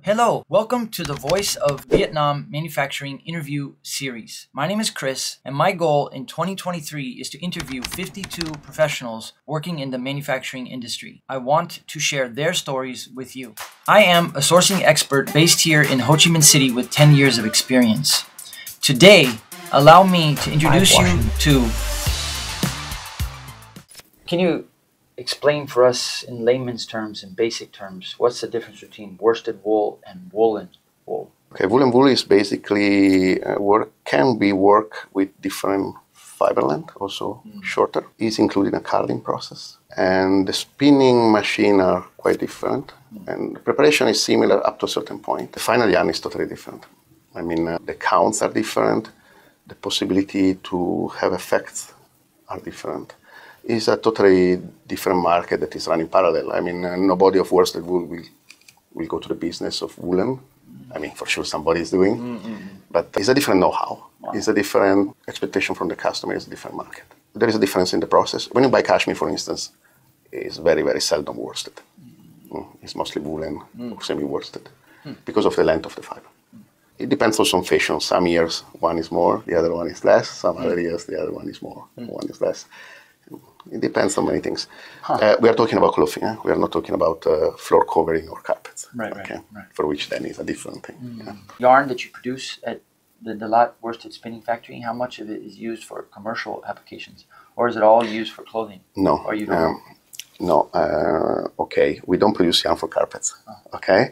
Hello, welcome to the Voice of Vietnam Manufacturing interview series. My name is Chris, and my goal in 2023 is to interview 52 professionals working in the manufacturing industry. I want to share their stories with you. I am a sourcing expert based here in Ho Chi Minh City with 10 years of experience. Today, allow me to introduce you to... Can you explain for us in layman's terms, in basic terms, what's the difference between worsted wool and woolen wool? Okay, woolen wool is basically can be work with different fiber length, also shorter. It's included in a carding process. And the spinning machine are quite different. And the preparation is similar up to a certain point. The final yarn is totally different. I mean, the counts are different. The possibility to have effects are different. It's a totally different market that is running parallel. I mean, nobody of worsted wool will go to the business of woolen. I mean, for sure somebody is doing, but it's a different know-how. Wow. It's a different expectation from the customer. It's a different market. There is a difference in the process. When you buy cashmere, for instance, it's very, very seldom worsted. It's mostly woolen or semi-worsted because of the length of the fiber. It depends also on fashion. Some years one is more, the other one is less. Some other years the other one is more, one is less. It depends on many things. We are talking about clothing. We are not talking about floor covering or carpets. Right. For which then is a different thing. Yarn that you produce at the Lot Worsted Spinning Factory, how much of it is used for commercial applications? Or is it all used for clothing? No. Or you don't? No. Okay, we don't produce yarn for carpets. Okay?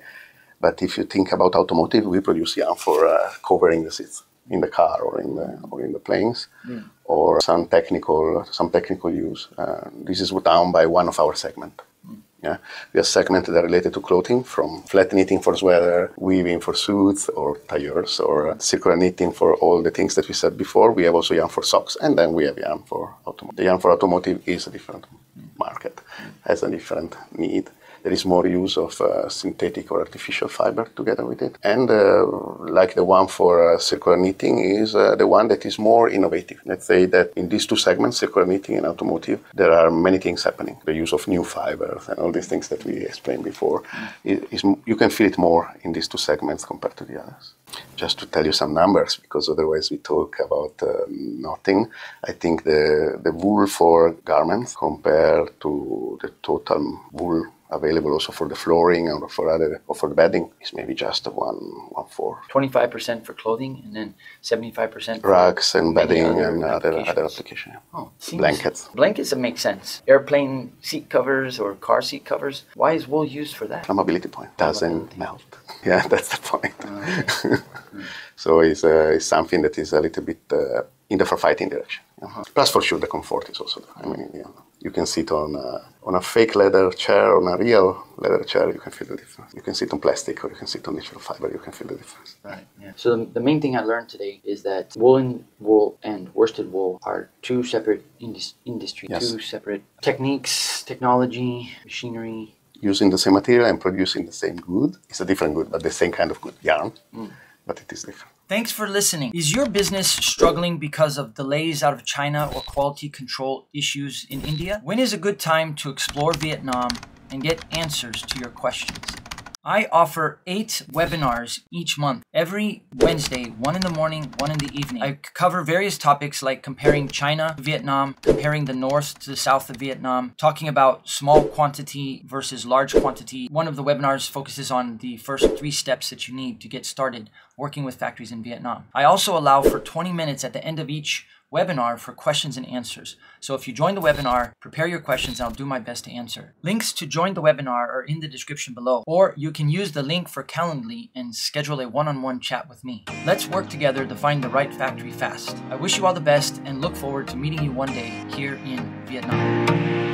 But if you think about automotive, we produce yarn for covering the seats in the car or in the planes, or some technical use. This is done by one of our segments. Yeah, we have segments that are related to clothing, from flat knitting for sweater, weaving for suits or tires, or circular knitting for all the things that we said before. We have also yarn for socks, and then we have yarn for automotive. The yarn for automotive is a different market, has a different need. There is more use of synthetic or artificial fiber together with it. And like the one for circular knitting is the one that is more innovative. Let's say that in these two segments, circular knitting and automotive, there are many things happening. The use of new fibers and all these things that we explained before. You can feel it more in these two segments compared to the others. Just to tell you some numbers, because otherwise we talk about nothing. I think the wool for garments compared to the total wool available also for the flooring or for the bedding is maybe just 1/4. 25% for clothing, and then 75% for rugs and bedding and other applications. Oh, blankets. Blankets that make sense. Airplane seat covers or car seat covers. Why is wool used for that? A mobility point. Doesn't melt. Yeah, that's the point. So it's something that is a little bit in the fighting direction. Plus, for sure, the comfort is also there. I mean, you can sit on a fake leather chair, on a real leather chair, you can feel the difference. You can sit on plastic or you can sit on natural fiber, you can feel the difference. Right, yeah. So the main thing I learned today is that woolen wool and worsted wool are two separate industries, two separate techniques, technology, machinery. Using the same material and producing the same good. It's a different good, but the same kind of good yarn, but it is different. Thanks for listening. Is your business struggling because of delays out of China or quality control issues in India? When is a good time to explore Vietnam and get answers to your questions? I offer 8 webinars each month. Every Wednesday, 1 in the morning, 1 in the evening. I cover various topics like comparing China to Vietnam, comparing the north to the south of Vietnam, talking about small quantity versus large quantity. One of the webinars focuses on the first 3 steps that you need to get started working with factories in Vietnam. I also allow for 20 minutes at the end of each webinar for questions and answers. So if you join the webinar, prepare your questions and I'll do my best to answer. Links to join the webinar are in the description below, or you can use the link for Calendly and schedule a one-on-one chat with me. Let's work together to find the right factory fast. I wish you all the best and look forward to meeting you one day here in Vietnam.